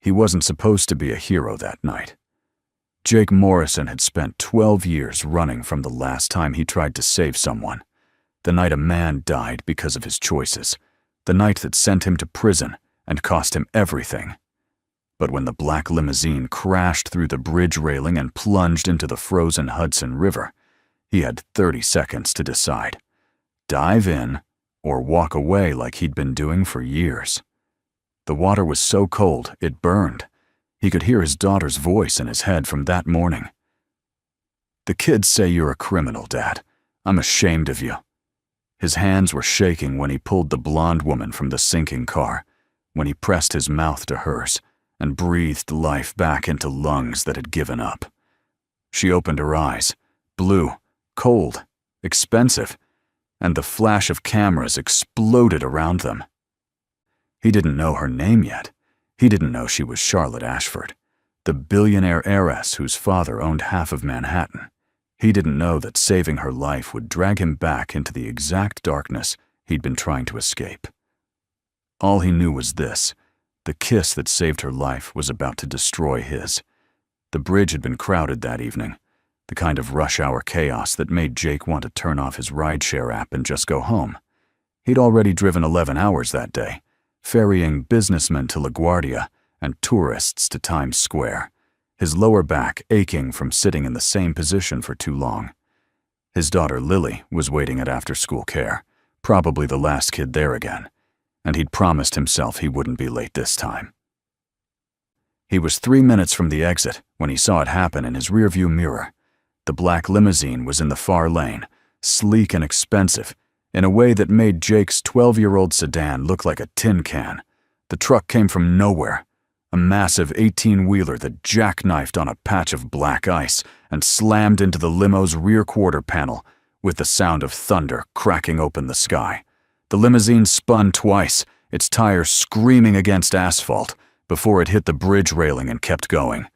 He wasn't supposed to be a hero that night. Jake Morrison had spent 12 years running from the last time he tried to save someone. The night a man died because of his choices. The night that sent him to prison and cost him everything. But when the black limousine crashed through the bridge railing and plunged into the frozen Hudson River, he had 30 seconds to decide. Dive in or walk away like he'd been doing for years. The water was so cold, it burned. He could hear his daughter's voice in his head from that morning. "The kids say you're a criminal, Dad. I'm ashamed of you." His hands were shaking when he pulled the blonde woman from the sinking car, when he pressed his mouth to hers and breathed life back into lungs that had given up. She opened her eyes, blue, cold, expensive, and the flash of cameras exploded around them. He didn't know her name yet. He didn't know she was Charlotte Ashford, the billionaire heiress whose father owned half of Manhattan. He didn't know that saving her life would drag him back into the exact darkness he'd been trying to escape. All he knew was this: the kiss that saved her life was about to destroy his. The bridge had been crowded that evening, the kind of rush-hour chaos that made Jake want to turn off his rideshare app and just go home. He'd already driven 11 hours that day, ferrying businessmen to LaGuardia and tourists to Times Square, his lower back aching from sitting in the same position for too long. His daughter Lily was waiting at after-school care, probably the last kid there again, and he'd promised himself he wouldn't be late this time. He was 3 minutes from the exit when he saw it happen in his rearview mirror. The black limousine was in the far lane, sleek and expensive, in a way that made Jake's 12-year-old sedan look like a tin can. The truck came from nowhere, a massive 18-wheeler that jackknifed on a patch of black ice and slammed into the limo's rear quarter panel with the sound of thunder cracking open the sky. The limousine spun twice, its tires screaming against asphalt, before it hit the bridge railing and kept going.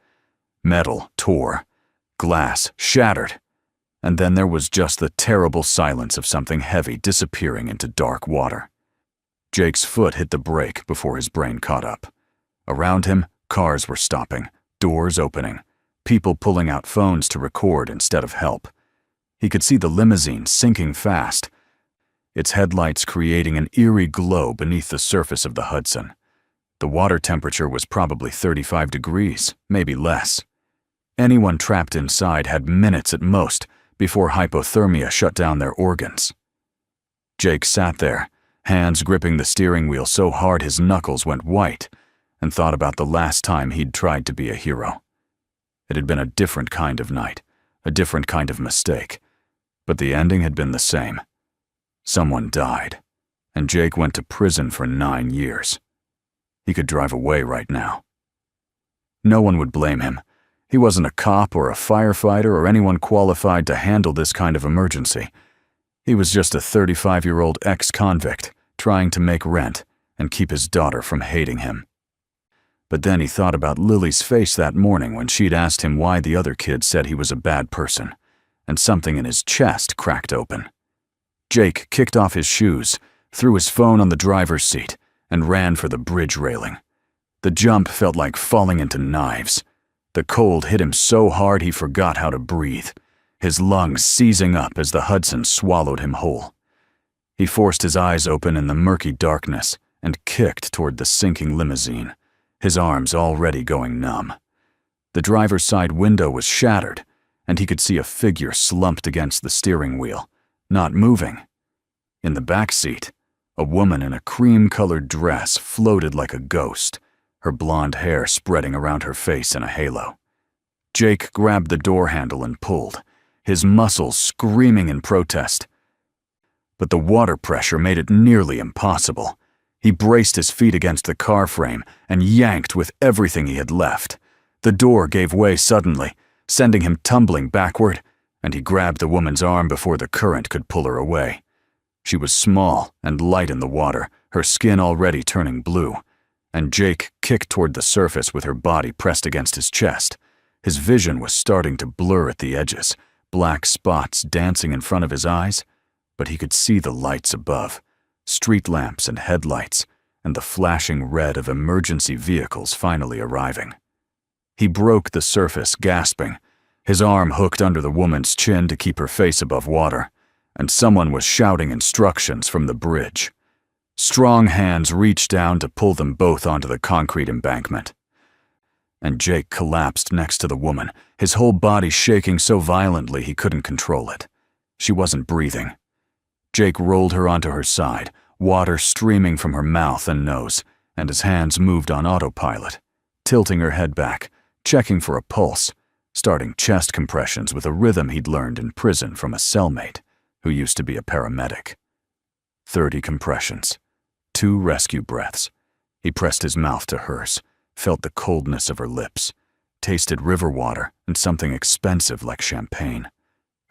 Metal tore, glass shattered, and then there was just the terrible silence of something heavy disappearing into dark water. Jake's foot hit the brake before his brain caught up. Around him, cars were stopping, doors opening, people pulling out phones to record instead of help. He could see the limousine sinking fast, its headlights creating an eerie glow beneath the surface of the Hudson. The water temperature was probably 35 degrees, maybe less. Anyone trapped inside had minutes at most before hypothermia shut down their organs. Jake sat there, hands gripping the steering wheel so hard his knuckles went white, and thought about the last time he'd tried to be a hero. It had been a different kind of night, a different kind of mistake, but the ending had been the same. Someone died, and Jake went to prison for 9 years. He could drive away right now. No one would blame him. He wasn't a cop or a firefighter or anyone qualified to handle this kind of emergency. He was just a 35-year-old ex-convict trying to make rent and keep his daughter from hating him. But then he thought about Lily's face that morning when she'd asked him why the other kids said he was a bad person, and something in his chest cracked open. Jake kicked off his shoes, threw his phone on the driver's seat, and ran for the bridge railing. The jump felt like falling into knives. The cold hit him so hard he forgot how to breathe, his lungs seizing up as the Hudson swallowed him whole. He forced his eyes open in the murky darkness and kicked toward the sinking limousine, his arms already going numb. The driver's side window was shattered, and he could see a figure slumped against the steering wheel, not moving. In the back seat, a woman in a cream-colored dress floated like a ghost, her blonde hair spreading around her face in a halo. Jake grabbed the door handle and pulled, his muscles screaming in protest. But the water pressure made it nearly impossible. He braced his feet against the car frame and yanked with everything he had left. The door gave way suddenly, sending him tumbling backward, and he grabbed the woman's arm before the current could pull her away. She was small and light in the water, her skin already turning blue, and Jake kicked toward the surface with her body pressed against his chest. His vision was starting to blur at the edges, black spots dancing in front of his eyes, but he could see the lights above, street lamps and headlights, and the flashing red of emergency vehicles finally arriving. He broke the surface, gasping, his arm hooked under the woman's chin to keep her face above water, and someone was shouting instructions from the bridge. Strong hands reached down to pull them both onto the concrete embankment. And Jake collapsed next to the woman, his whole body shaking so violently he couldn't control it. She wasn't breathing. Jake rolled her onto her side, water streaming from her mouth and nose, and his hands moved on autopilot, tilting her head back, checking for a pulse, starting chest compressions with a rhythm he'd learned in prison from a cellmate who used to be a paramedic. 30 compressions, 2 rescue breaths. He pressed his mouth to hers, felt the coldness of her lips, tasted river water and something expensive like champagne.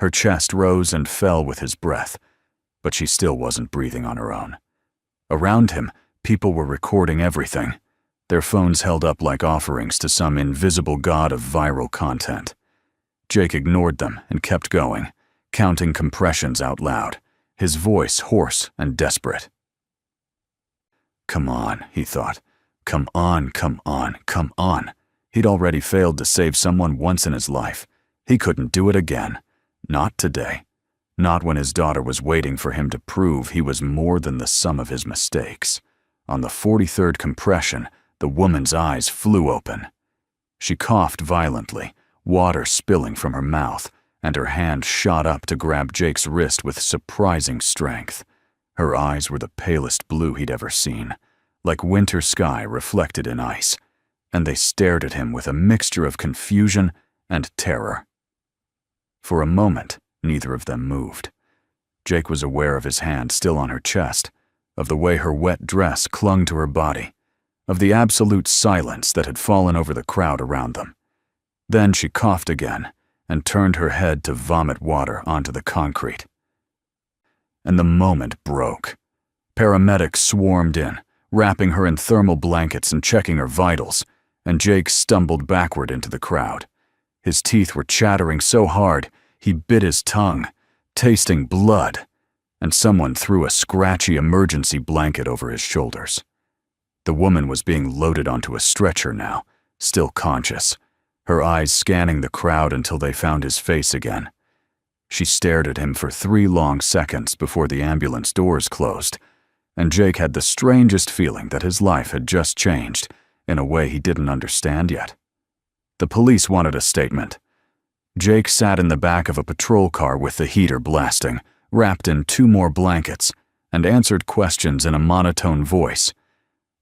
Her chest rose and fell with his breath, but she still wasn't breathing on her own. Around him, people were recording everything, their phones held up like offerings to some invisible god of viral content. Jake ignored them and kept going, counting compressions out loud, his voice hoarse and desperate. Come on, he thought. Come on, come on, come on. He'd already failed to save someone once in his life. He couldn't do it again. Not today. Not when his daughter was waiting for him to prove he was more than the sum of his mistakes. On the 43rd compression, the woman's eyes flew open. She coughed violently, water spilling from her mouth, and her hand shot up to grab Jake's wrist with surprising strength. Her eyes were the palest blue he'd ever seen, like winter sky reflected in ice, and they stared at him with a mixture of confusion and terror. For a moment, neither of them moved. Jake was aware of his hand still on her chest, of the way her wet dress clung to her body, of the absolute silence that had fallen over the crowd around them. Then she coughed again and turned her head to vomit water onto the concrete. And the moment broke. Paramedics swarmed in, wrapping her in thermal blankets and checking her vitals, and Jake stumbled backward into the crowd. His teeth were chattering so hard, he bit his tongue, tasting blood, and someone threw a scratchy emergency blanket over his shoulders. The woman was being loaded onto a stretcher now, still conscious, her eyes scanning the crowd until they found his face again. She stared at him for 3 long seconds before the ambulance doors closed, and Jake had the strangest feeling that his life had just changed in a way he didn't understand yet. The police wanted a statement. Jake sat in the back of a patrol car with the heater blasting, wrapped in 2 more blankets, and answered questions in a monotone voice.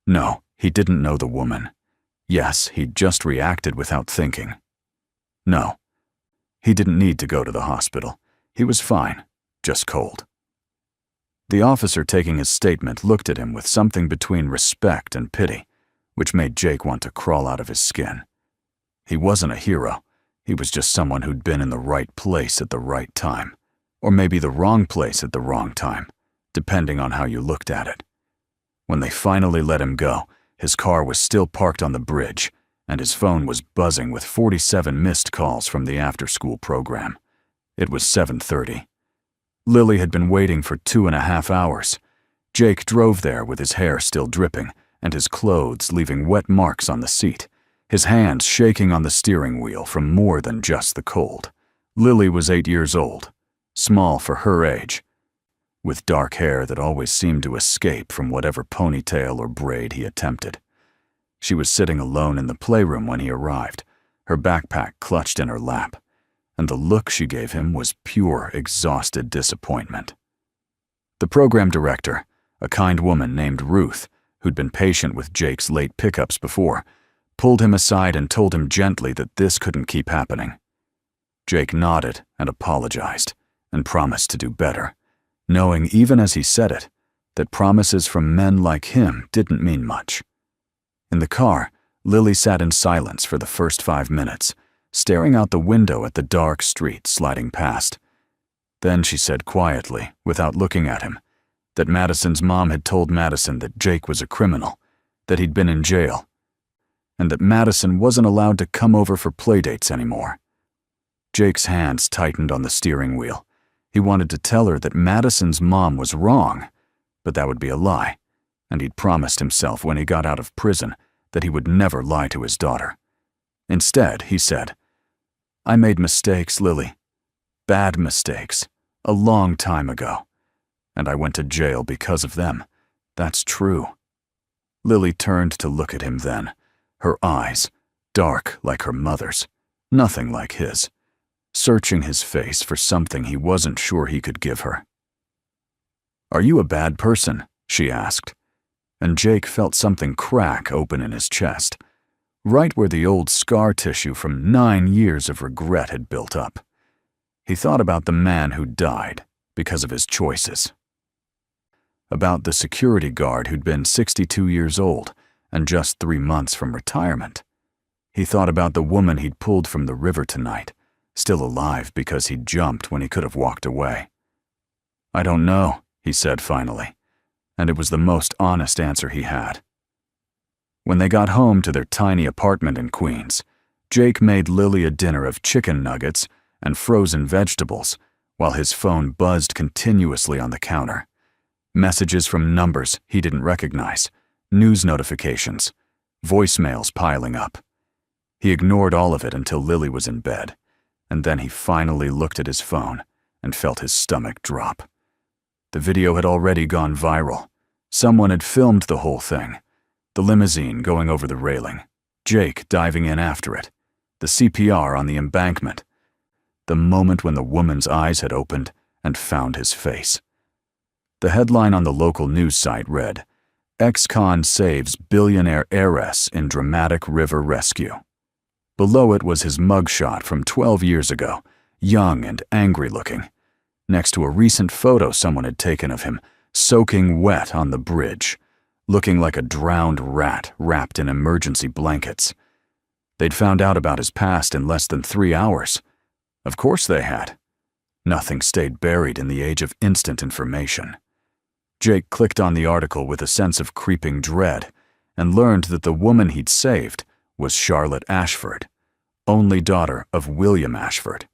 No, he didn't know the woman. Yes, he'd just reacted without thinking. No, he didn't need to go to the hospital. He was fine, just cold. The officer taking his statement looked at him with something between respect and pity, which made Jake want to crawl out of his skin. He wasn't a hero. He was just someone who'd been in the right place at the right time, or maybe the wrong place at the wrong time, depending on how you looked at it. When they finally let him go, his car was still parked on the bridge, and his phone was buzzing with 47 missed calls from the after-school program. It was 7:30. Lily had been waiting for 2.5 hours. Jake drove there with his hair still dripping and his clothes leaving wet marks on the seat, his hands shaking on the steering wheel from more than just the cold. Lily was 8 years old, small for her age, with dark hair that always seemed to escape from whatever ponytail or braid he attempted. She was sitting alone in the playroom when he arrived, her backpack clutched in her lap, and the look she gave him was pure, exhausted disappointment. The program director, a kind woman named Ruth, who'd been patient with Jake's late pickups before, pulled him aside and told him gently that this couldn't keep happening. Jake nodded and apologized, and promised to do better, knowing even as he said it, that promises from men like him didn't mean much. In the car, Lily sat in silence for the first 5 minutes, staring out the window at the dark street sliding past. Then she said quietly, without looking at him, that Madison's mom had told Madison that Jake was a criminal, that he'd been in jail, and that Madison wasn't allowed to come over for playdates anymore. Jake's hands tightened on the steering wheel. He wanted to tell her that Madison's mom was wrong, but that would be a lie. and he'd promised himself when he got out of prison that he would never lie to his daughter. Instead, he said, "I made mistakes, Lily. Bad mistakes. A long time ago. And I went to jail because of them. That's true." Lily turned to look at him then, her eyes, dark like her mother's, nothing like his, searching his face for something he wasn't sure he could give her. "Are you a bad person?" she asked, and Jake felt something crack open in his chest, right where the old scar tissue from 9 years of regret had built up. He thought about the man who died because of his choices. About the security guard who'd been 62 years old and just 3 months from retirement. He thought about the woman he'd pulled from the river tonight, still alive because he'd jumped when he could have walked away. "I don't know," he said finally, and it was the most honest answer he had. When they got home to their tiny apartment in Queens, Jake made Lily a dinner of chicken nuggets and frozen vegetables while his phone buzzed continuously on the counter. Messages from numbers he didn't recognize, news notifications, voicemails piling up. He ignored all of it until Lily was in bed, and then he finally looked at his phone and felt his stomach drop. The video had already gone viral. Someone had filmed the whole thing. The limousine going over the railing, Jake diving in after it, the CPR on the embankment, the moment when the woman's eyes had opened and found his face. The headline on the local news site read, "Ex-con saves billionaire heiress in dramatic river rescue." Below it was his mugshot from 12 years ago, young and angry-looking, next to a recent photo someone had taken of him, soaking wet on the bridge, looking like a drowned rat wrapped in emergency blankets. They'd found out about his past in less than 3 hours. Of course they had. Nothing stayed buried in the age of instant information. Jake clicked on the article with a sense of creeping dread and learned that the woman he'd saved was Charlotte Ashford, only daughter of William Ashford,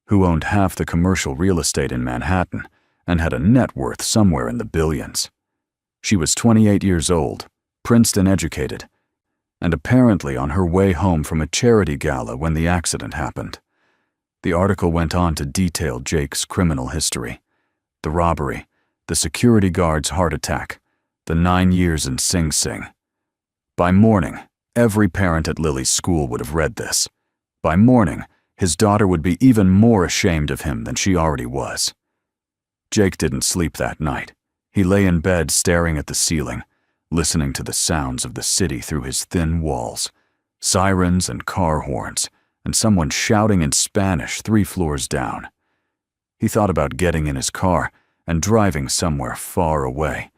who owned half the commercial real estate in Manhattan and had a net worth somewhere in the billions. She was 28 years old, Princeton educated, and apparently on her way home from a charity gala when the accident happened. The article went on to detail Jake's criminal history, the robbery, the security guard's heart attack, the 9 years in Sing Sing. By morning, every parent at Lily's school would have read this. By morning, his daughter would be even more ashamed of him than she already was. Jake didn't sleep that night. He lay in bed staring at the ceiling, listening to the sounds of the city through his thin walls, sirens and car horns, and someone shouting in Spanish 3 floors down. He thought about getting in his car and driving somewhere far away,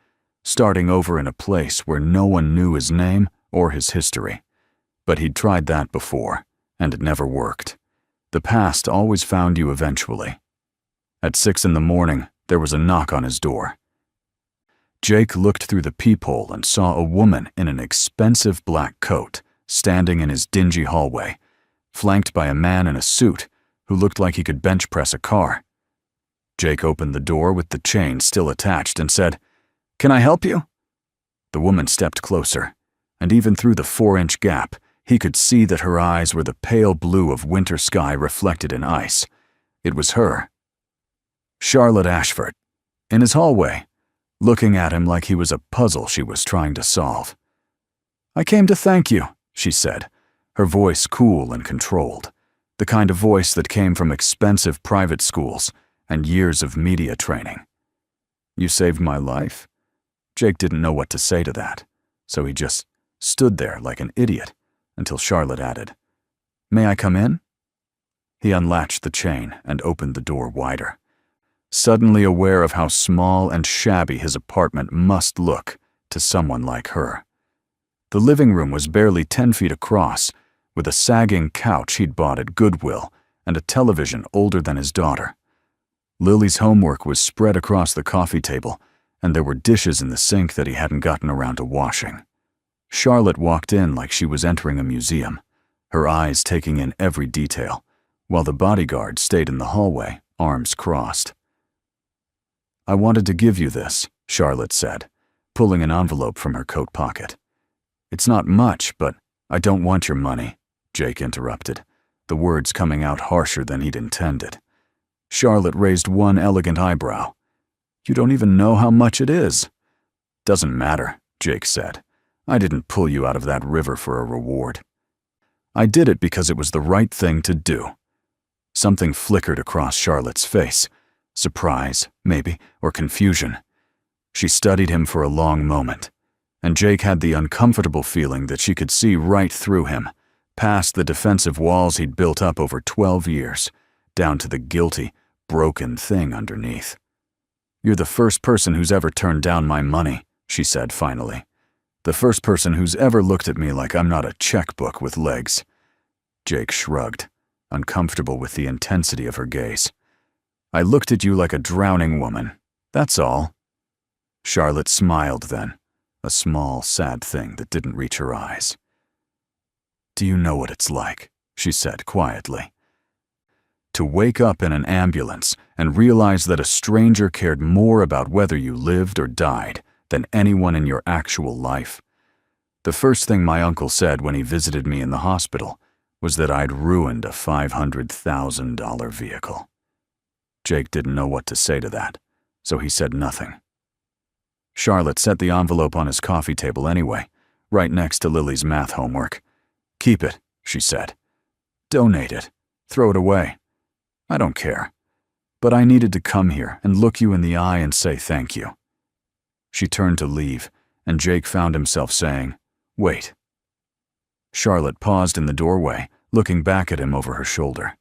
starting over in a place where no one knew his name or his history. But he'd tried that before, and it never worked. The past always found you eventually. At 6 in the morning, there was a knock on his door. Jake looked through the peephole and saw a woman in an expensive black coat standing in his dingy hallway, flanked by a man in a suit who looked like he could bench press a car. Jake opened the door with the chain still attached and said, "Can I help you?" The woman stepped closer, and even through the 4-inch gap, he could see that her eyes were the pale blue of winter sky reflected in ice. It was her. Charlotte Ashford, in his hallway, looking at him like he was a puzzle she was trying to solve. "I came to thank you," she said, her voice cool and controlled, the kind of voice that came from expensive private schools and years of media training. "You saved my life?" Jake didn't know what to say to that, so he just stood there like an idiot until Charlotte added, "May I come in?" He unlatched the chain and opened the door wider, suddenly aware of how small and shabby his apartment must look to someone like her. The living room was barely 10 feet across, with a sagging couch he'd bought at Goodwill and a television older than his daughter. Lily's homework was spread across the coffee table, and there were dishes in the sink that he hadn't gotten around to washing. Charlotte walked in like she was entering a museum, her eyes taking in every detail, while the bodyguard stayed in the hallway, arms crossed. "I wanted to give you this," Charlotte said, pulling an envelope from her coat pocket. "It's not much, but I don't want your money," Jake interrupted, the words coming out harsher than he'd intended. Charlotte raised one elegant eyebrow. "You don't even know how much it is." "Doesn't matter," Jake said. "I didn't pull you out of that river for a reward. I did it because it was the right thing to do." Something flickered across Charlotte's face. Surprise, maybe, or confusion. She studied him for a long moment, and Jake had the uncomfortable feeling that she could see right through him, past the defensive walls he'd built up over 12 years, down to the guilty, broken thing underneath. "You're the first person who's ever turned down my money," she said finally. "The first person who's ever looked at me like I'm not a checkbook with legs." Jake shrugged, uncomfortable with the intensity of her gaze. "I looked at you like a drowning woman. That's all." Charlotte smiled then, a small, sad thing that didn't reach her eyes. "Do you know what it's like?" she said quietly. "To wake up in an ambulance and realize that a stranger cared more about whether you lived or died than anyone in your actual life. The first thing my uncle said when he visited me in the hospital was that I'd ruined a $500,000 vehicle." Jake didn't know what to say to that, so he said nothing. Charlotte set the envelope on his coffee table anyway, right next to Lily's math homework. "Keep it," she said. "Donate it. Throw it away. I don't care. But I needed to come here and look you in the eye and say thank you." She turned to leave, and Jake found himself saying, "Wait." Charlotte paused in the doorway, looking back at him over her shoulder.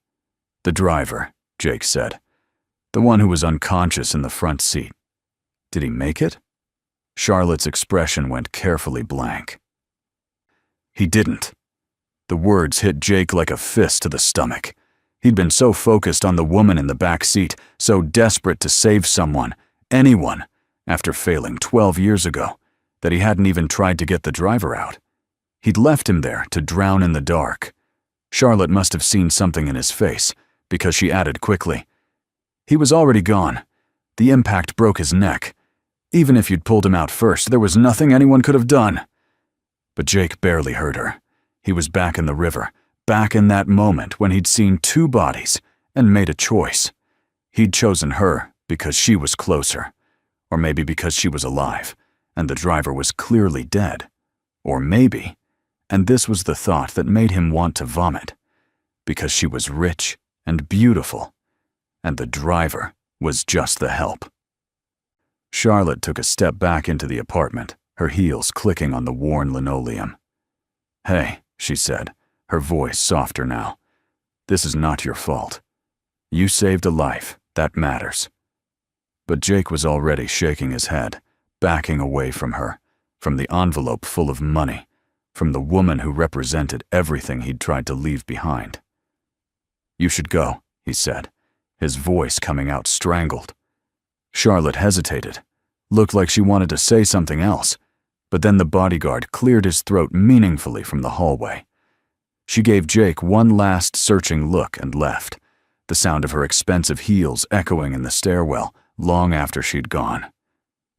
"The driver," Jake said. "The one who was unconscious in the front seat. Did he make it?" Charlotte's expression went carefully blank. "He didn't." The words hit Jake like a fist to the stomach. He'd been so focused on the woman in the back seat, so desperate to save someone, anyone, after failing 12 years ago, that he hadn't even tried to get the driver out. He'd left him there to drown in the dark. Charlotte must have seen something in his face, because she added quickly, "He was already gone. The impact broke his neck. Even if you'd pulled him out first, there was nothing anyone could have done." But Jake barely heard her. He was back in the river, back in that moment when he'd seen two bodies and made a choice. He'd chosen her because she was closer, or maybe because she was alive, and the driver was clearly dead. Or maybe, and this was the thought that made him want to vomit, because she was rich and beautiful, and the driver was just the help. Charlotte took a step back into the apartment, her heels clicking on the worn linoleum. "Hey," she said, her voice softer now. "This is not your fault. You saved a life, that matters." But Jake was already shaking his head, backing away from her, from the envelope full of money, from the woman who represented everything he'd tried to leave behind. "You should go," he said, his voice coming out strangled. Charlotte hesitated, looked like she wanted to say something else, but then the bodyguard cleared his throat meaningfully from the hallway. She gave Jake one last searching look and left, the sound of her expensive heels echoing in the stairwell long after she'd gone.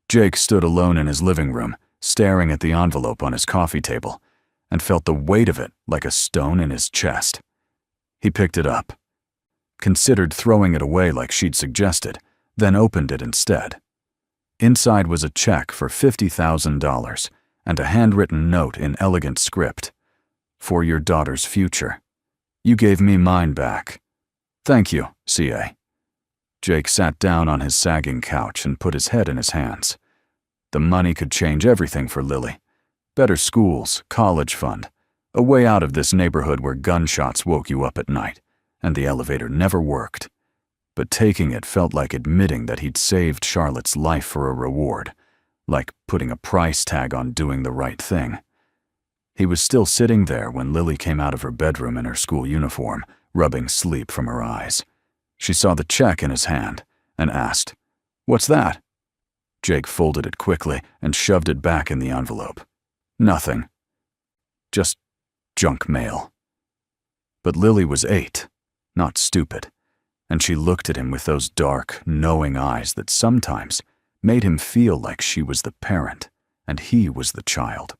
Jake stood alone in his living room, staring at the envelope on his coffee table, and felt the weight of it like a stone in his chest. He picked it up, considered throwing it away like she'd suggested, then opened it instead. Inside was a check for $50,000 and a handwritten note in elegant script. "For your daughter's future. You gave me mine back. Thank you, CA." Jake sat down on his sagging couch and put his head in his hands. The money could change everything for Lily. Better schools, college fund, a way out of this neighborhood where gunshots woke you up at night, and the elevator never worked. But taking it felt like admitting that he'd saved Charlotte's life for a reward, like putting a price tag on doing the right thing. He was still sitting there when Lily came out of her bedroom in her school uniform, rubbing sleep from her eyes. She saw the check in his hand and asked, "What's that?" Jake folded it quickly and shoved it back in the envelope. "Nothing. Just junk mail." But Lily was 8, not stupid, and she looked at him with those dark, knowing eyes that sometimes made him feel like she was the parent, and he was the child.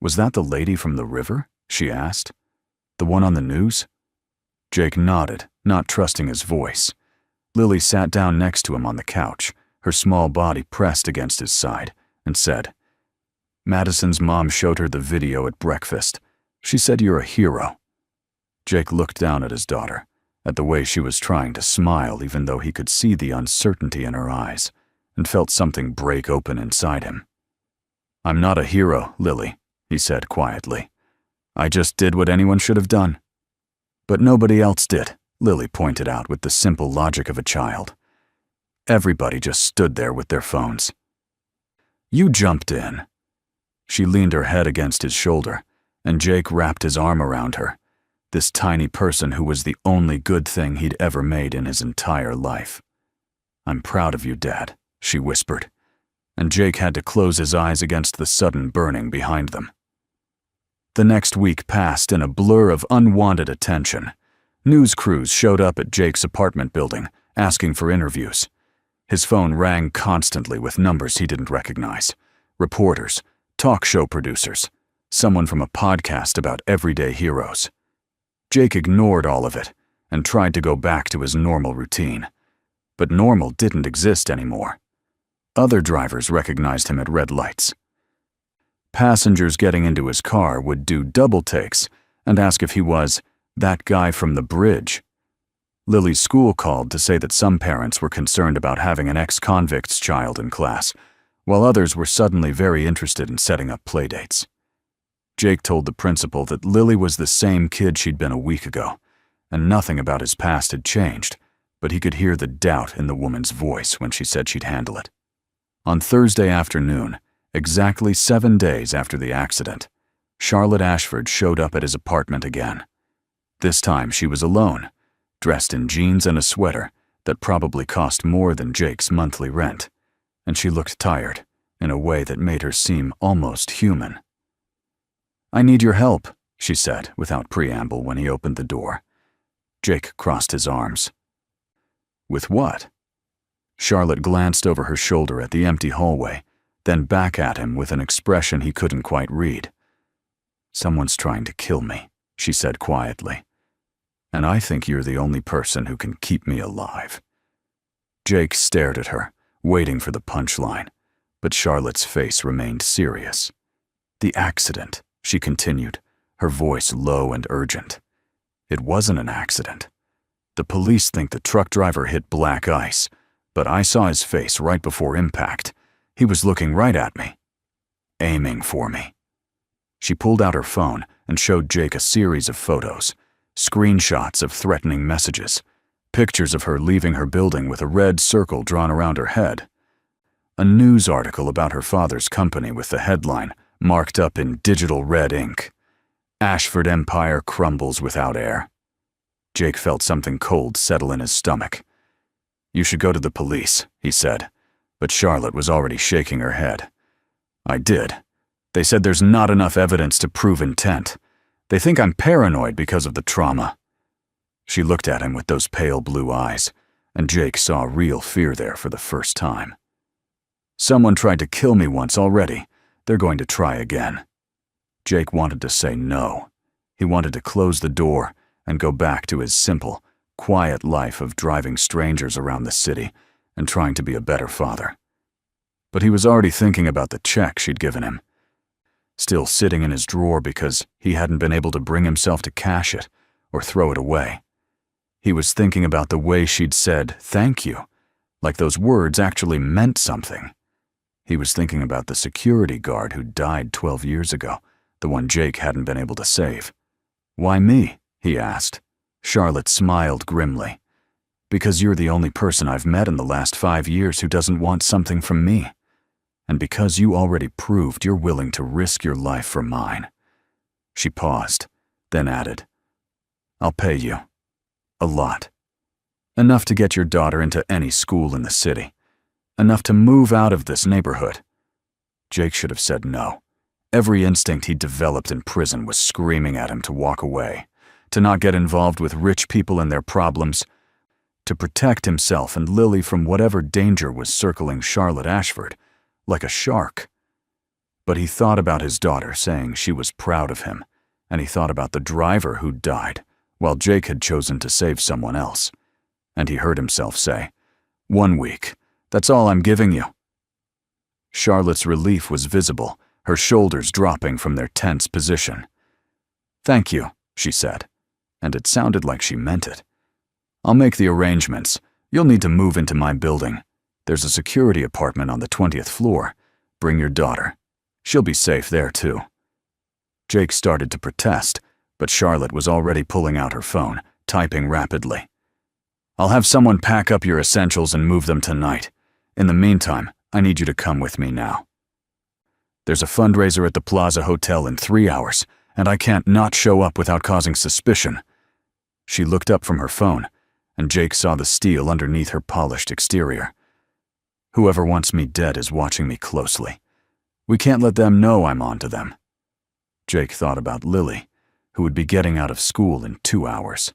"Was that the lady from the river?" she asked. "The one on the news?" Jake nodded, not trusting his voice. Lily sat down next to him on the couch, her small body pressed against his side, and said, "Madison's mom showed her the video at breakfast. She said you're a hero." Jake looked down at his daughter, at the way she was trying to smile even though he could see the uncertainty in her eyes, and felt something break open inside him. "I'm not a hero, Lily," he said quietly. "I just did what anyone should have done." "But nobody else did," Lily pointed out with the simple logic of a child. "Everybody just stood there with their phones. You jumped in." She leaned her head against his shoulder, and Jake wrapped his arm around her, this tiny person who was the only good thing he'd ever made in his entire life. "I'm proud of you, Dad," she whispered, and Jake had to close his eyes against the sudden burning behind them. The next week passed in a blur of unwanted attention. News crews showed up at Jake's apartment building, asking for interviews. His phone rang constantly with numbers he didn't recognize. Reporters, talk show producers, someone from a podcast about everyday heroes. Jake ignored all of it and tried to go back to his normal routine. But normal didn't exist anymore. Other drivers recognized him at red lights. Passengers getting into his car would do double takes and ask if he was that guy from the bridge. Lily's school called to say that some parents were concerned about having an ex-convict's child in class, while others were suddenly very interested in setting up playdates. Jake told the principal that Lily was the same kid she'd been a week ago, and nothing about his past had changed, but he could hear the doubt in the woman's voice when she said she'd handle it. On Thursday afternoon, exactly 7 days after the accident, Charlotte Ashford showed up at his apartment again. This time she was alone, dressed in jeans and a sweater that probably cost more than Jake's monthly rent, and she looked tired in a way that made her seem almost human. "I need your help," she said without preamble when he opened the door. Jake crossed his arms. "With what?" Charlotte glanced over her shoulder at the empty hallway, then back at him with an expression he couldn't quite read. "Someone's trying to kill me," she said quietly. "And I think you're the only person who can keep me alive." Jake stared at her, waiting for the punchline, but Charlotte's face remained serious. "The accident," she continued, her voice low and urgent. "It wasn't an accident. The police think the truck driver hit black ice, but I saw his face right before impact. He was looking right at me, aiming for me." She pulled out her phone and showed Jake a series of photos, screenshots of threatening messages, pictures of her leaving her building with a red circle drawn around her head, a news article about her father's company with the headline marked up in digital red ink, "Ashford Empire crumbles without air." Jake felt something cold settle in his stomach. "You should go to the police," he said, but Charlotte was already shaking her head. "I did. They said there's not enough evidence to prove intent. They think I'm paranoid because of the trauma." She looked at him with those pale blue eyes, and Jake saw real fear there for the first time. "Someone tried to kill me once already. They're going to try again." Jake wanted to say no. He wanted to close the door and go back to his simple, quiet life of driving strangers around the city and trying to be a better father. But he was already thinking about the check she'd given him, still sitting in his drawer because he hadn't been able to bring himself to cash it or throw it away. He was thinking about the way she'd said, "Thank you," like those words actually meant something. He was thinking about the security guard who died 12 years ago, the one Jake hadn't been able to save. "Why me?" he asked. Charlotte smiled grimly. "Because you're the only person I've met in the last 5 years who doesn't want something from me. And because you already proved you're willing to risk your life for mine." She paused, then added, "I'll pay you. A lot. Enough to get your daughter into any school in the city. Enough to move out of this neighborhood." Jake should have said no. Every instinct he developed in prison was screaming at him to walk away, to not get involved with rich people and their problems, to protect himself and Lily from whatever danger was circling Charlotte Ashford, like a shark. But he thought about his daughter saying she was proud of him, and he thought about the driver who'd died, while Jake had chosen to save someone else. And he heard himself say, "1 week, that's all I'm giving you." Charlotte's relief was visible, her shoulders dropping from their tense position. "Thank you," she said, and it sounded like she meant it. "I'll make the arrangements. You'll need to move into my building. There's a security apartment on the 20th floor. Bring your daughter. She'll be safe there too." Jake started to protest, but Charlotte was already pulling out her phone, typing rapidly. "I'll have someone pack up your essentials and move them tonight. In the meantime, I need you to come with me now. There's a fundraiser at the Plaza Hotel in 3 hours, and I can't not show up without causing suspicion." She looked up from her phone, and Jake saw the steel underneath her polished exterior. "Whoever wants me dead is watching me closely. We can't let them know I'm on to them." Jake thought about Lily, who would be getting out of school in 2 hours.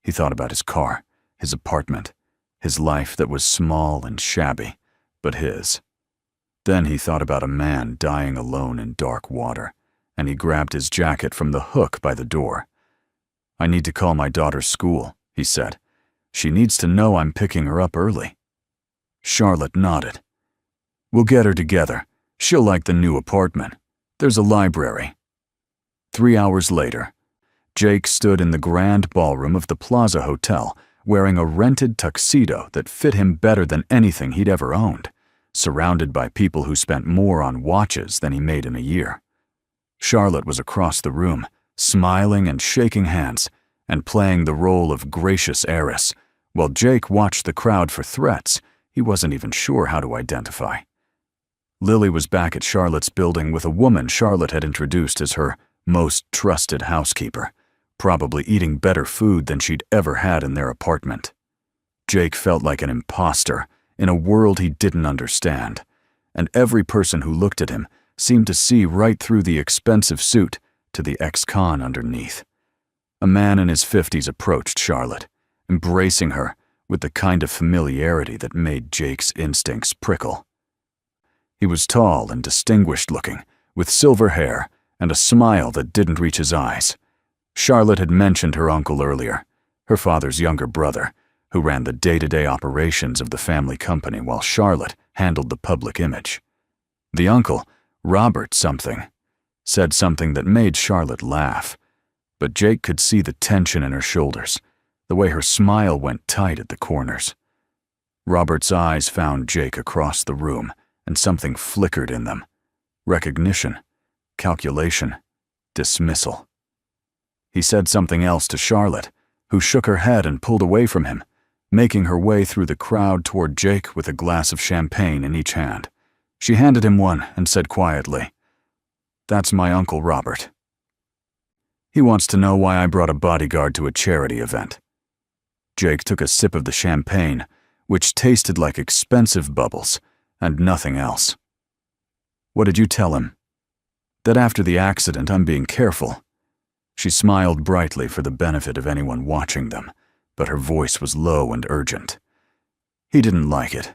He thought about his car, his apartment, his life that was small and shabby, but his. Then he thought about a man dying alone in dark water, and he grabbed his jacket from the hook by the door. "I need to call my daughter's school," he said. "She needs to know I'm picking her up early." Charlotte nodded. "We'll get her together. She'll like the new apartment. There's a library." 3 hours later, Jake stood in the grand ballroom of the Plaza Hotel, wearing a rented tuxedo that fit him better than anything he'd ever owned, surrounded by people who spent more on watches than he made in a year. Charlotte was across the room, smiling and shaking hands, and playing the role of gracious heiress, while Jake watched the crowd for threats he wasn't even sure how to identify. Lily was back at Charlotte's building with a woman Charlotte had introduced as her most trusted housekeeper, probably eating better food than she'd ever had in their apartment. Jake felt like an imposter in a world he didn't understand, and every person who looked at him seemed to see right through the expensive suit to the ex-con underneath. A man in his 50s approached Charlotte, embracing her with the kind of familiarity that made Jake's instincts prickle. He was tall and distinguished-looking, with silver hair and a smile that didn't reach his eyes. Charlotte had mentioned her uncle earlier, her father's younger brother, who ran the day-to-day operations of the family company while Charlotte handled the public image. The uncle, Robert something, said something that made Charlotte laugh, but Jake could see the tension in her shoulders, the way her smile went tight at the corners. Robert's eyes found Jake across the room, and something flickered in them. Recognition, calculation, dismissal. He said something else to Charlotte, who shook her head and pulled away from him, making her way through the crowd toward Jake with a glass of champagne in each hand. She handed him one and said quietly, "That's my Uncle Robert. He wants to know why I brought a bodyguard to a charity event." Jake took a sip of the champagne, which tasted like expensive bubbles, and nothing else. "What did you tell him?" "That after the accident I'm being careful." She smiled brightly for the benefit of anyone watching them, but her voice was low and urgent. "He didn't like it.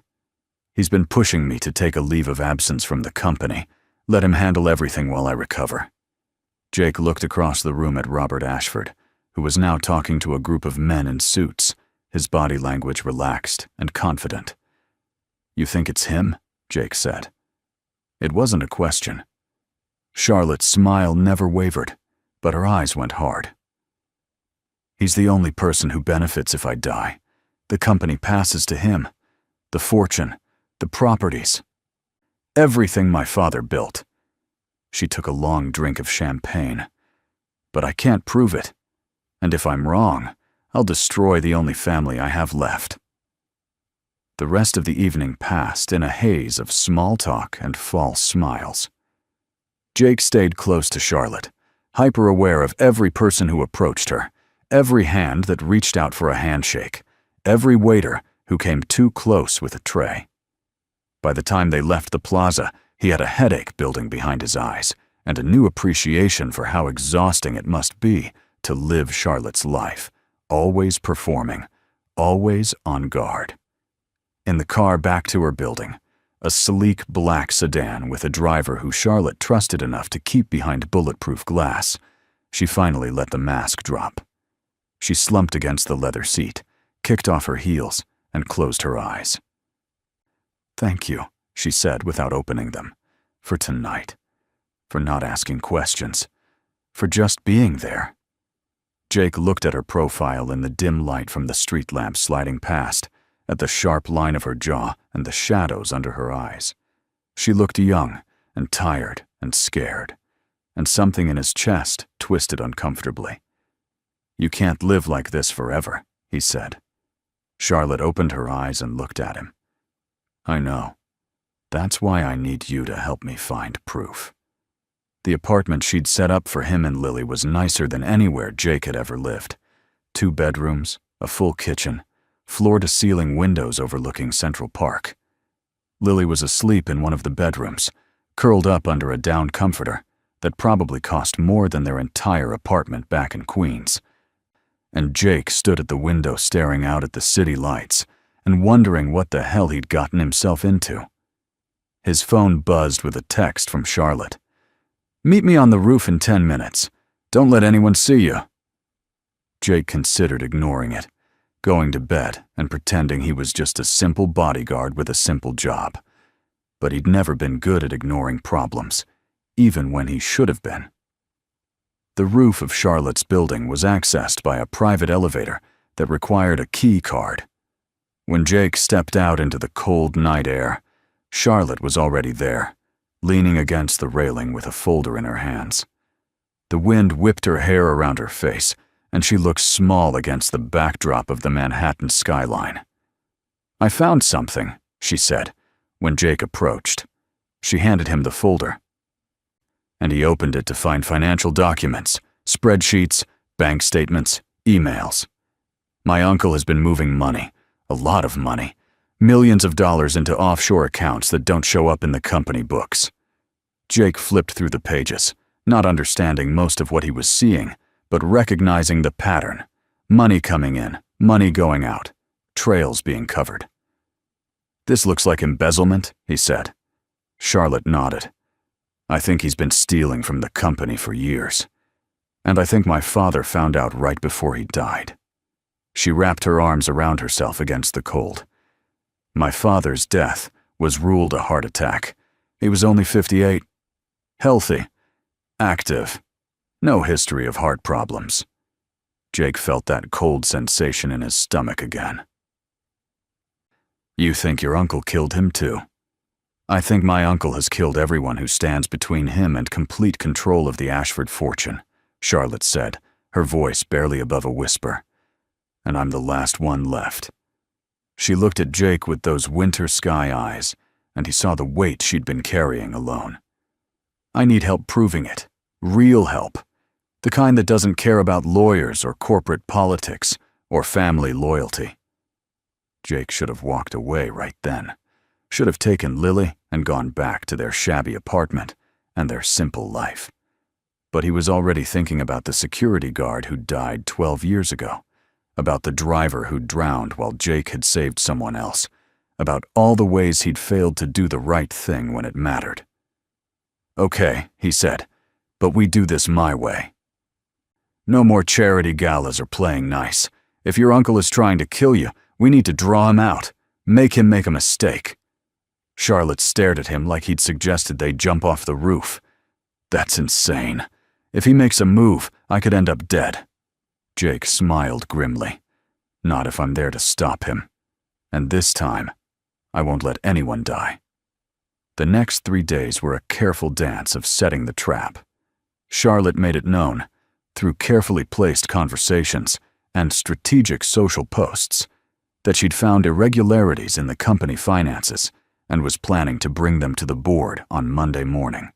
He's been pushing me to take a leave of absence from the company, let him handle everything while I recover." Jake looked across the room at Robert Ashford, who was now talking to a group of men in suits, his body language relaxed and confident. "You think it's him?" Jake said. It wasn't a question. Charlotte's smile never wavered, but her eyes went hard. "He's the only person who benefits if I die. The company passes to him. The fortune, the properties, everything my father built." She took a long drink of champagne. "But I can't prove it. And if I'm wrong, I'll destroy the only family I have left." The rest of the evening passed in a haze of small talk and false smiles. Jake stayed close to Charlotte, hyper-aware of every person who approached her, every hand that reached out for a handshake, every waiter who came too close with a tray. By the time they left the plaza, he had a headache building behind his eyes and a new appreciation for how exhausting it must be to live Charlotte's life, always performing, always on guard. In the car back to her building, a sleek black sedan with a driver who Charlotte trusted enough to keep behind bulletproof glass. She finally let the mask drop. She slumped against the leather seat, kicked off her heels, and closed her eyes. "Thank you," she said without opening them, "for tonight, for not asking questions, for just being there." Jake looked at her profile in the dim light from the street lamp sliding past, at the sharp line of her jaw and the shadows under her eyes. She looked young and tired and scared, and something in his chest twisted uncomfortably. "You can't live like this forever," he said. Charlotte opened her eyes and looked at him. "I know. That's why I need you to help me find proof." The apartment she'd set up for him and Lily was nicer than anywhere Jake had ever lived. 2 bedrooms, a full kitchen, floor-to-ceiling windows overlooking Central Park. Lily was asleep in one of the bedrooms, curled up under a down comforter that probably cost more than their entire apartment back in Queens. And Jake stood at the window staring out at the city lights and wondering what the hell he'd gotten himself into. His phone buzzed with a text from Charlotte. "Meet me on the roof in 10 minutes. Don't let anyone see you." Jake considered ignoring it, going to bed and pretending he was just a simple bodyguard with a simple job. But he'd never been good at ignoring problems, even when he should have been. The roof of Charlotte's building was accessed by a private elevator that required a key card. When Jake stepped out into the cold night air, Charlotte was already there, leaning against the railing with a folder in her hands. The wind whipped her hair around her face, and she looked small against the backdrop of the Manhattan skyline. "I found something," she said, when Jake approached. She handed him the folder, and he opened it to find financial documents, spreadsheets, bank statements, emails. "My uncle has been moving money, a lot of money, millions of dollars into offshore accounts that don't show up in the company books." Jake flipped through the pages, not understanding most of what he was seeing, but recognizing the pattern. Money coming in, money going out, trails being covered. "This looks like embezzlement," he said. Charlotte nodded. "I think he's been stealing from the company for years. And I think my father found out right before he died." She wrapped her arms around herself against the cold. "My father's death was ruled a heart attack. He was only 58. Healthy. Active. No history of heart problems." Jake felt that cold sensation in his stomach again. "You think your uncle killed him too?" "I think my uncle has killed everyone who stands between him and complete control of the Ashford fortune," Charlotte said, her voice barely above a whisper. "And I'm the last one left." She looked at Jake with those winter sky eyes, and he saw the weight she'd been carrying alone. "I need help proving it. Real help. The kind that doesn't care about lawyers or corporate politics or family loyalty." Jake should have walked away right then. Should have taken Lily and gone back to their shabby apartment and their simple life. But he was already thinking about the security guard who died 12 years ago, about the driver who drowned while Jake had saved someone else, about all the ways he'd failed to do the right thing when it mattered. "Okay," he said, "but we do this my way. No more charity galas or playing nice. If your uncle is trying to kill you, we need to draw him out, make him make a mistake." Charlotte stared at him like he'd suggested they jump off the roof. "That's insane. If he makes a move, I could end up dead." Jake smiled grimly. "Not if I'm there to stop him. And this time, I won't let anyone die." The next 3 days were a careful dance of setting the trap. Charlotte made it known, through carefully placed conversations and strategic social posts, that she'd found irregularities in the company finances and was planning to bring them to the board on Monday morning.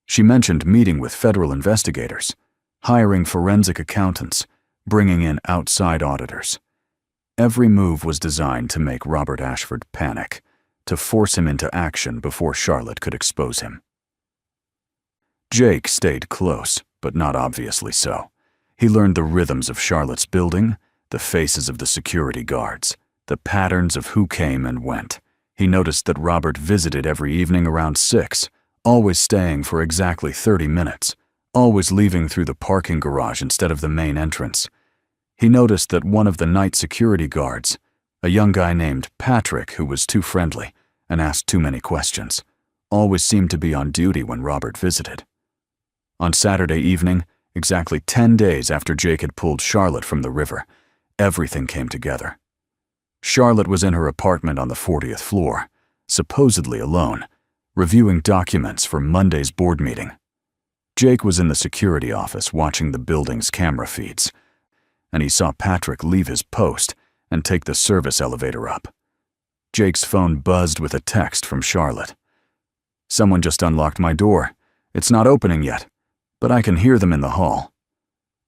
She mentioned meeting with federal investigators, hiring forensic accountants, bringing in outside auditors. Every move was designed to make Robert Ashford panic, to force him into action before Charlotte could expose him. Jake stayed close, but not obviously so. He learned the rhythms of Charlotte's building, the faces of the security guards, the patterns of who came and went. He noticed that Robert visited every evening around 6, always staying for exactly 30 minutes, always leaving through the parking garage instead of the main entrance. He noticed that one of the night security guards, a young guy named Patrick who was too friendly and asked too many questions, always seemed to be on duty when Robert visited. On Saturday evening, exactly 10 days after Jake had pulled Charlotte from the river, everything came together. Charlotte was in her apartment on the 40th floor, supposedly alone, reviewing documents for Monday's board meeting. Jake was in the security office watching the building's camera feeds, and he saw Patrick leave his post and take the service elevator up. Jake's phone buzzed with a text from Charlotte. "Someone just unlocked my door. It's not opening yet, but I can hear them in the hall."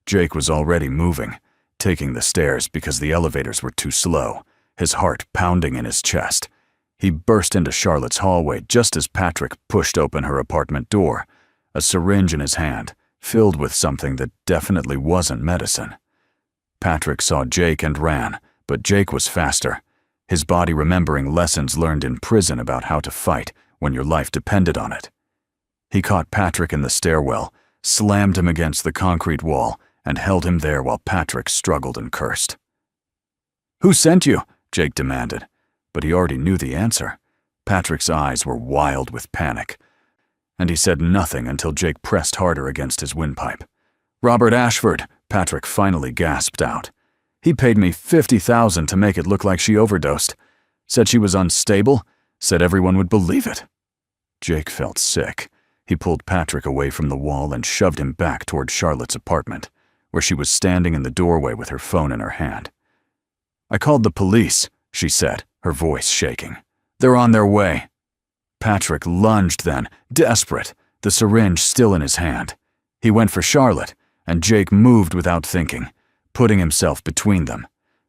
Jake was already moving, taking the stairs because the elevators were too slow, his heart pounding in his chest. He burst into Charlotte's hallway just as Patrick pushed open her apartment door, a syringe in his hand, filled with something that definitely wasn't medicine. Patrick saw Jake and ran, but Jake was faster, his body remembering lessons learned in prison about how to fight when your life depended on it. He caught Patrick in the stairwell, slammed him against the concrete wall, and held him there while Patrick struggled and cursed. "Who sent you?" Jake demanded, but he already knew the answer. Patrick's eyes were wild with panic, and he said nothing until Jake pressed harder against his windpipe. "Robert Ashford," Patrick finally gasped out. "He paid me $50,000 to make it look like she overdosed. Said she was unstable, said everyone would believe it." Jake felt sick. He pulled Patrick away from the wall and shoved him back toward Charlotte's apartment, where she was standing in the doorway with her phone in her hand. "I called the police," she said, her voice shaking. "They're on their way." Patrick lunged then, desperate, the syringe still in his hand. He went for Charlotte, and Jake moved without thinking, putting himself between them.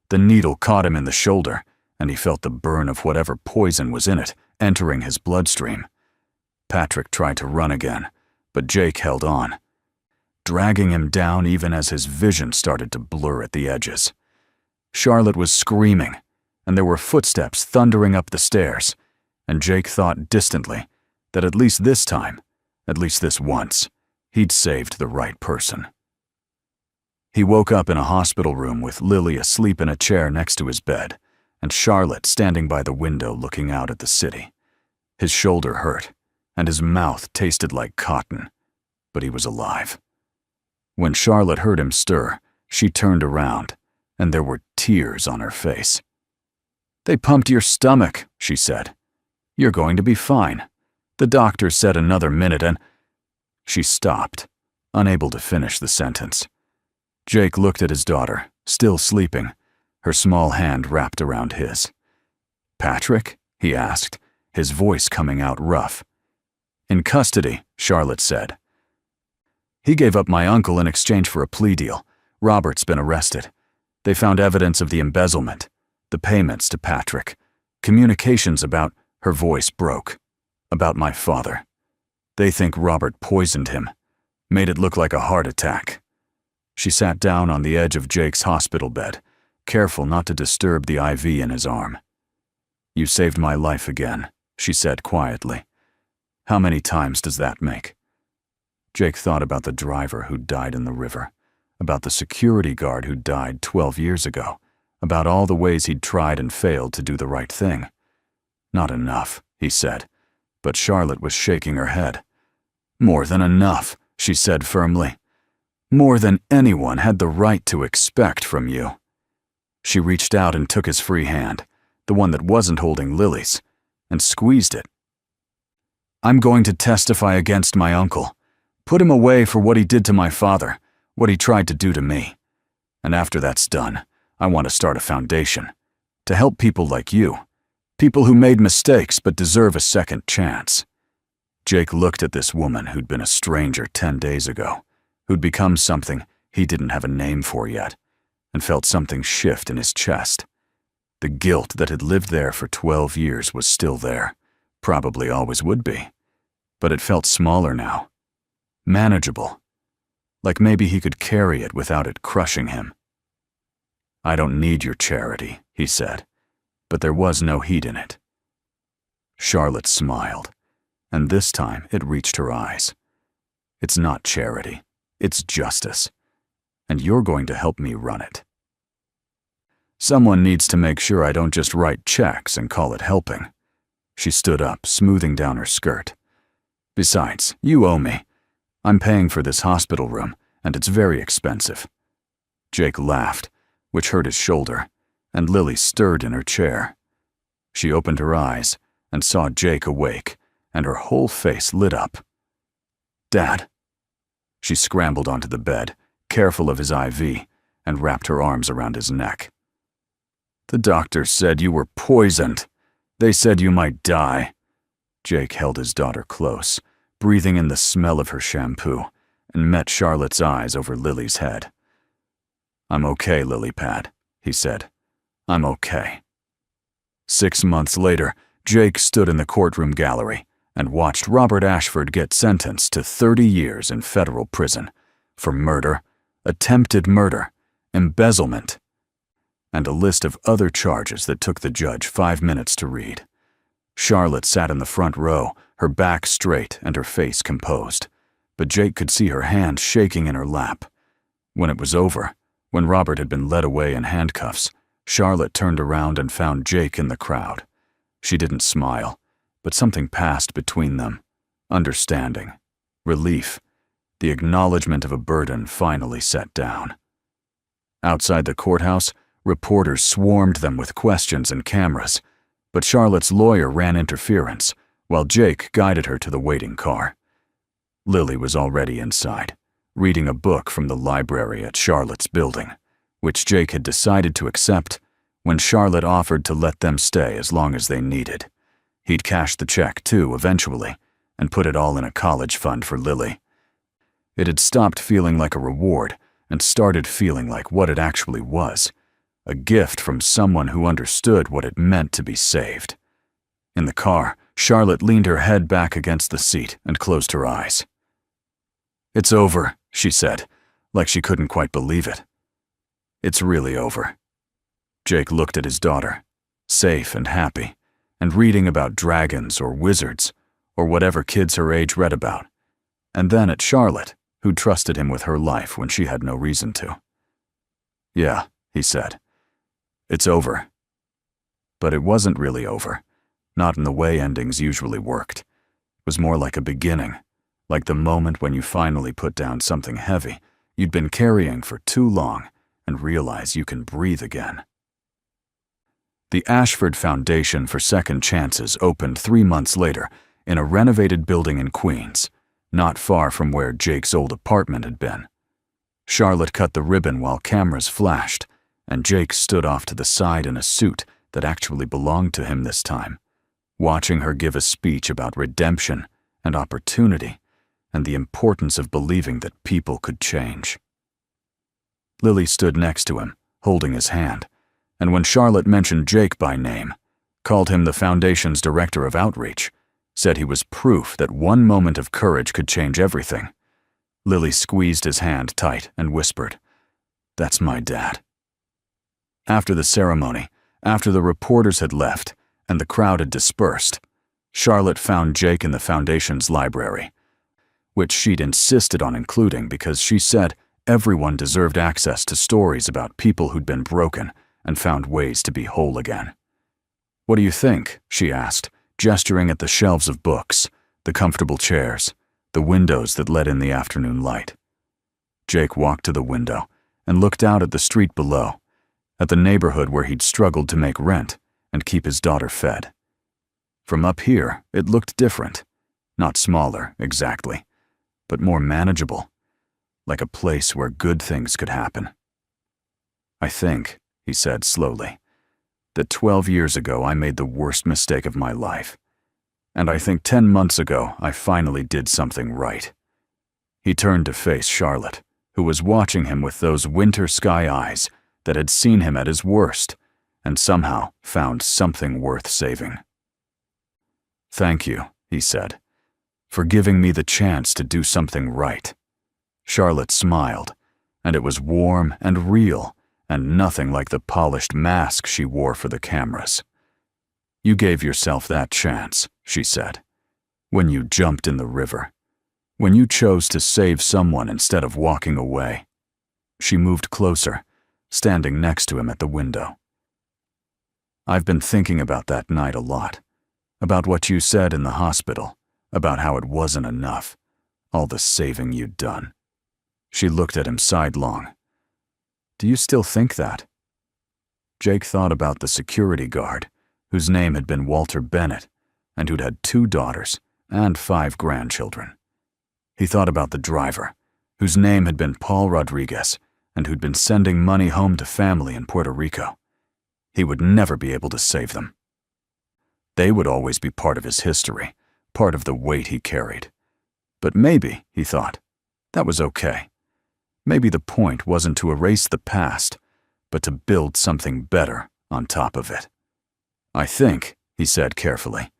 The needle caught him in the shoulder, and he felt the burn of whatever poison was in it entering his bloodstream. Patrick tried to run again, but Jake held on, dragging him down even as his vision started to blur at the edges. Charlotte was screaming, and there were footsteps thundering up the stairs, and Jake thought distantly that at least this time, at least this once, he'd saved the right person. He woke up in a hospital room with Lily asleep in a chair next to his bed, and Charlotte standing by the window looking out at the city. His shoulder hurt, and his mouth tasted like cotton, but he was alive. When Charlotte heard him stir, she turned around, and there were tears on her face. "They pumped your stomach," she said. "You're going to be fine. The doctor said another minute and—" She stopped, unable to finish the sentence. Jake looked at his daughter, still sleeping, her small hand wrapped around his. "Patrick?" he asked, his voice coming out rough. "In custody," Charlotte said. "He gave up my uncle in exchange for a plea deal. Robert's been arrested. They found evidence of the embezzlement, the payments to Patrick, communications about," her voice broke, "about my father. They think Robert poisoned him, made it look like a heart attack." She sat down on the edge of Jake's hospital bed, careful not to disturb the IV in his arm. "You saved my life again," she said quietly. "How many times does that make?" Jake thought about the driver who died in the river, about the security guard who died 12 years ago, about all the ways he'd tried and failed to do the right thing. "Not enough," he said, but Charlotte was shaking her head. "More than enough," she said firmly. "More than anyone had the right to expect from you." She reached out and took his free hand, the one that wasn't holding Lily's, and squeezed it. "I'm going to testify against my uncle, put him away for what he did to my father, what he tried to do to me. And after that's done, I want to start a foundation, to help people like you, people who made mistakes but deserve a second chance." Jake looked at this woman who'd been a stranger 10 days ago, who'd become something he didn't have a name for yet, and felt something shift in his chest. The guilt that had lived there for 12 years was still there, probably always would be, but it felt smaller now, manageable, like maybe he could carry it without it crushing him. "I don't need your charity," he said, but there was no heat in it. Charlotte smiled, and this time it reached her eyes. It's not charity, it's justice, and you're going to help me run it. Someone needs to make sure I don't just write checks and call it helping. She stood up, smoothing down her skirt. Besides, you owe me. I'm paying for this hospital room, and it's very expensive. Jake laughed, which hurt his shoulder, and Lily stirred in her chair. She opened her eyes and saw Jake awake, and her whole face lit up. Dad. She scrambled onto the bed, careful of his IV, and wrapped her arms around his neck. The doctor said you were poisoned. They said you might die. Jake held his daughter close, breathing in the smell of her shampoo, and met Charlotte's eyes over Lily's head. I'm okay, Lilypad, he said. I'm okay. 6 months later, Jake stood in the courtroom gallery and watched Robert Ashford get sentenced to 30 years in federal prison for murder, attempted murder, embezzlement, and a list of other charges that took the judge 5 minutes to read. Charlotte sat in the front row, her back straight and her face composed, but Jake could see her hand shaking in her lap. When it was over, when Robert had been led away in handcuffs, Charlotte turned around and found Jake in the crowd. She didn't smile, but something passed between them. Understanding, relief, the acknowledgement of a burden finally set down. Outside the courthouse, reporters swarmed them with questions and cameras, but Charlotte's lawyer ran interference, while Jake guided her to the waiting car. Lily was already inside, reading a book from the library at Charlotte's building, which Jake had decided to accept when Charlotte offered to let them stay as long as they needed. He'd cash the check, too, eventually, and put it all in a college fund for Lily. It had stopped feeling like a reward and started feeling like what it actually was, a gift from someone who understood what it meant to be saved. In the car, Charlotte leaned her head back against the seat and closed her eyes. It's over, she said, like she couldn't quite believe it. It's really over. Jake looked at his daughter, safe and happy, and reading about dragons or wizards, or whatever kids her age read about, and then at Charlotte, who trusted him with her life when she had no reason to. Yeah, he said. It's over. But it wasn't really over, not in the way endings usually worked. It was more like a beginning, like the moment when you finally put down something heavy you'd been carrying for too long and realize you can breathe again. The Ashford Foundation for Second Chances opened 3 months later in a renovated building in Queens, not far from where Jake's old apartment had been. Charlotte cut the ribbon while cameras flashed, and Jake stood off to the side in a suit that actually belonged to him this time, watching her give a speech about redemption and opportunity and the importance of believing that people could change. Lily stood next to him, holding his hand, and when Charlotte mentioned Jake by name, called him the Foundation's Director of Outreach, said he was proof that one moment of courage could change everything, Lily squeezed his hand tight and whispered, "That's my dad." After the ceremony, after the reporters had left and the crowd had dispersed, Charlotte found Jake in the Foundation's library, which she'd insisted on including because she said everyone deserved access to stories about people who'd been broken and found ways to be whole again. "What do you think?" she asked, gesturing at the shelves of books, the comfortable chairs, the windows that let in the afternoon light. Jake walked to the window and looked out at the street below, at the neighborhood where he'd struggled to make rent and keep his daughter fed. From up here, it looked different, not smaller, exactly, but more manageable, like a place where good things could happen. "I think," he said slowly, "that 12 years ago I made the worst mistake of my life. And I think 10 months ago I finally did something right." He turned to face Charlotte, who was watching him with those winter sky eyes that had seen him at his worst and somehow found something worth saving. "Thank you," he said, "for giving me the chance to do something right." Charlotte smiled, and it was warm and real and nothing like the polished mask she wore for the cameras. You gave yourself that chance, she said. When you jumped in the river. When you chose to save someone instead of walking away. She moved closer, standing next to him at the window. I've been thinking about that night a lot. About what you said in the hospital. About how it wasn't enough. All the saving you'd done. She looked at him sidelong. Do you still think that? Jake thought about the security guard, whose name had been Walter Bennett, and who'd had 2 daughters and 5 grandchildren. He thought about the driver, whose name had been Paul Rodriguez, and who'd been sending money home to family in Puerto Rico. He would never be able to save them. They would always be part of his history, part of the weight he carried. But maybe, he thought, that was okay. Maybe the point wasn't to erase the past, but to build something better on top of it. I think, he said carefully,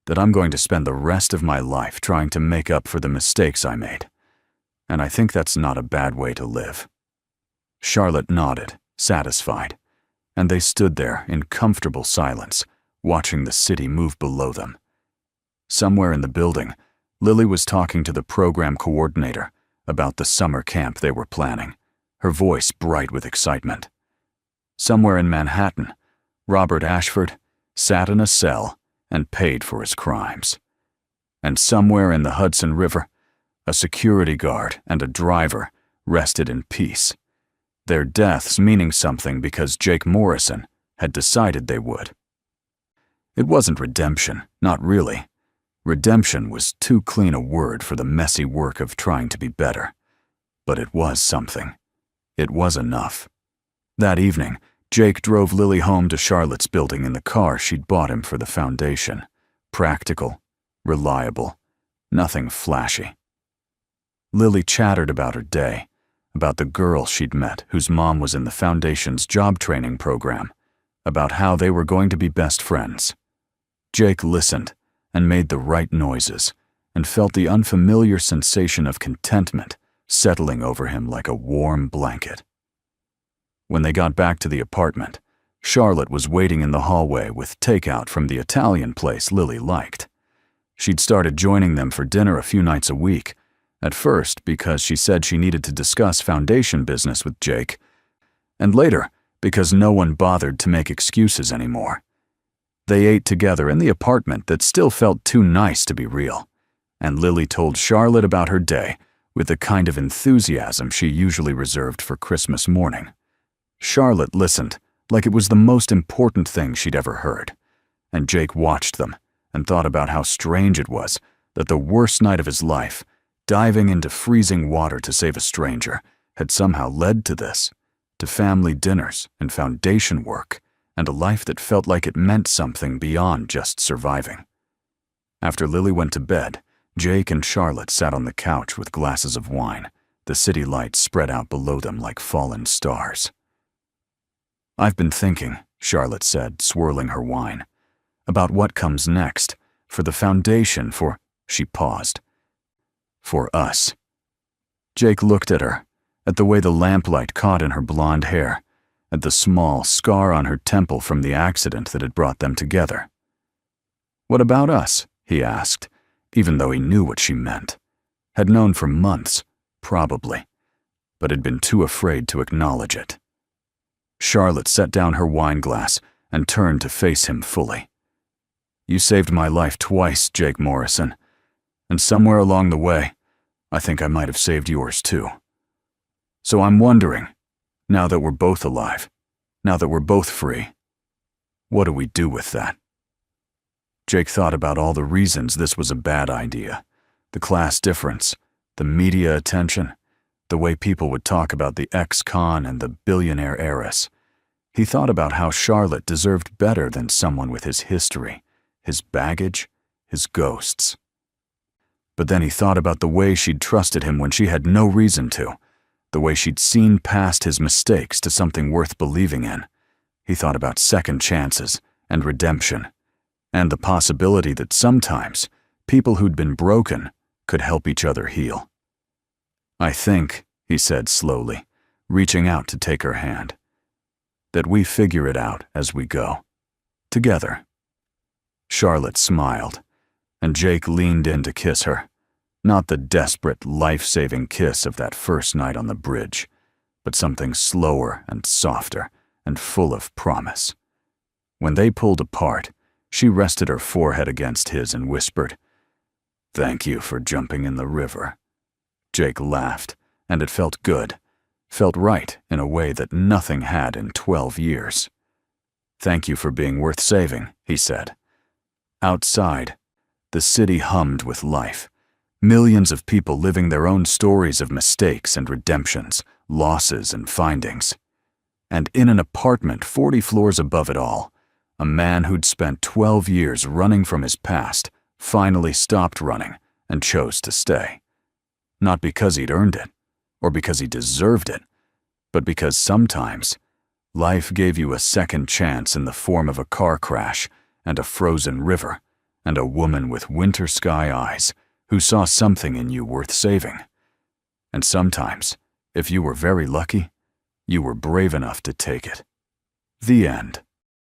that I'm going to spend the rest of my life trying to make up for the mistakes I made. And I think that's not a bad way to live. Charlotte nodded, satisfied, and they stood there in comfortable silence, watching the city move below them. Somewhere in the building, Lily was talking to the program coordinator about the summer camp they were planning, her voice bright with excitement. Somewhere in Manhattan, Robert Ashford sat in a cell and paid for his crimes. And somewhere in the Hudson River, a security guard and a driver rested in peace, their deaths meaning something because Jake Morrison had decided they would. It wasn't redemption, not really. Redemption was too clean a word for the messy work of trying to be better. But it was something. It was enough. That evening, Jake drove Lily home to Charlotte's building in the car she'd bought him for the foundation. Practical, reliable, nothing flashy. Lily chattered about her day, about the girl she'd met whose mom was in the foundation's job training program, about how they were going to be best friends. Jake listened and made the right noises and felt the unfamiliar sensation of contentment settling over him like a warm blanket. When they got back to the apartment, Charlotte was waiting in the hallway with takeout from the Italian place Lily liked. She'd started joining them for dinner a few nights a week, at first because she said she needed to discuss foundation business with Jake, and later because no one bothered to make excuses anymore. They ate together in the apartment that still felt too nice to be real, and Lily told Charlotte about her day with the kind of enthusiasm she usually reserved for Christmas morning. Charlotte listened like it was the most important thing she'd ever heard, and Jake watched them and thought about how strange it was that the worst night of his life, diving into freezing water to save a stranger, had somehow led to this, to family dinners and foundation work, and a life that felt like it meant something beyond just surviving. After Lily went to bed, Jake and Charlotte sat on the couch with glasses of wine, the city lights spread out below them like fallen stars. I've been thinking, Charlotte said, swirling her wine, about what comes next, for the foundation, for, she paused, for us. Jake looked at her, at the way the lamplight caught in her blonde hair, at the small scar on her temple from the accident that had brought them together. What about us? He asked, even though he knew what she meant. Had known for months, probably, but had been too afraid to acknowledge it. Charlotte set down her wine glass and turned to face him fully. You saved my life twice, Jake Morrison, and somewhere along the way, I think I might have saved yours too. So I'm wondering, now that we're both alive, now that we're both free, what do we do with that? Jake thought about all the reasons this was a bad idea. The class difference, the media attention, the way people would talk about the ex-con and the billionaire heiress. He thought about how Charlotte deserved better than someone with his history, his baggage, his ghosts. But then he thought about the way she'd trusted him when she had no reason to, the way she'd seen past his mistakes to something worth believing in. He thought about second chances and redemption, and the possibility that sometimes people who'd been broken could help each other heal. I think, he said slowly, reaching out to take her hand, that we figure it out as we go, together. Charlotte smiled, and Jake leaned in to kiss her. Not the desperate, life-saving kiss of that first night on the bridge, but something slower and softer and full of promise. When they pulled apart, she rested her forehead against his and whispered, "Thank you for jumping in the river." Jake laughed, and it felt good, felt right in a way that nothing had in 12 years. "Thank you for being worth saving," he said. Outside, the city hummed with life. Millions of people living their own stories of mistakes and redemptions, losses and findings. And in an apartment 40 floors above it all, a man who'd spent 12 years running from his past finally stopped running and chose to stay. Not because he'd earned it, or because he deserved it, but because sometimes life gave you a second chance in the form of a car crash and a frozen river and a woman with winter sky eyes who saw something in you worth saving. And sometimes, if you were very lucky, you were brave enough to take it. The end.